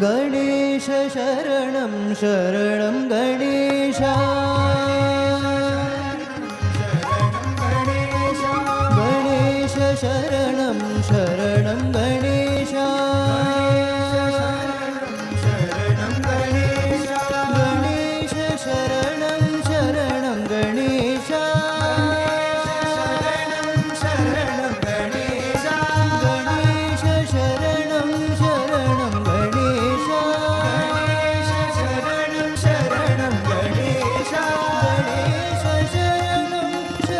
गणेश शरणं शरणं गणेशा गणेश शरणं शरणं गणेशा गणेश शरणं शरणं गणेशा गणेश शरणं शरणं गणेशा गणेश शरणं शरणं गणेशा गणेश शरणं शरणं गणेशा गणेश शरणं शरणं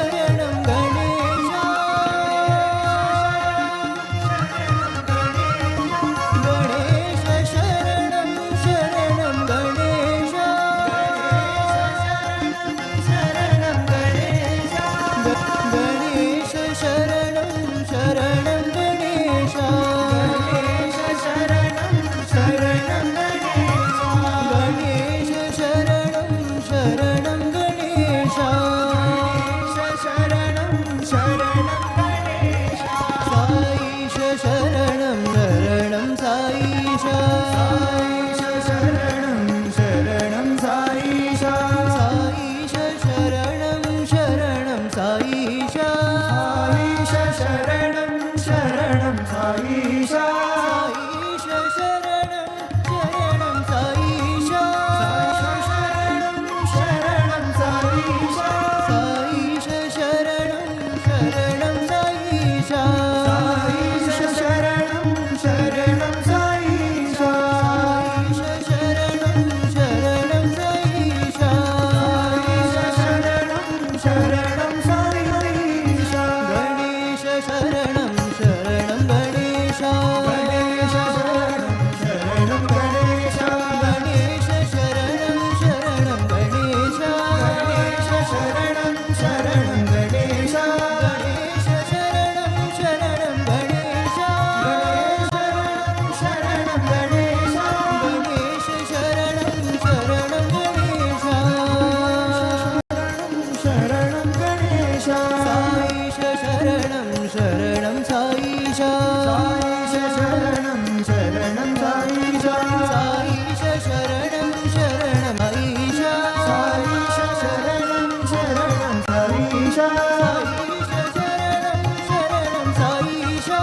गणेशा गणेश शरणं शरणं गणेशा गणेश शरणं शरणं गणेशा शरणं शरणं गणेशा साईश शरणं शरणं साईशा शरणं शरणं साईशा साईश शरणं शरणं साईशा साईश शरणं शरणं साईशा साईश शरणं शरणं साईशा शरणं शरणं साईशा साईश शरणं शरणं साईशा साईश शरणं शरणं साईशा साईश शरणं शरणं साईशा साईश शरणं शरणं साईशा गणेश शरणं शरणं गणेशा गणेश शरणं शरणं गणेशा गणेश शरणं शरणं गणेशा गणेश शरणं शरणं गणेशा गणेश शरणं शरणं गणेशा गणेश शरणं गणेशा गणेश शरणं शरणं गणेशा शरणं गणेशा साईश शरणं शरणं साईशा साईश शरणं शरणं साईशा साईश शरणं शरणं साईशा साईश शरणं शरणं साईशा साईश शरणं शरणं साईशा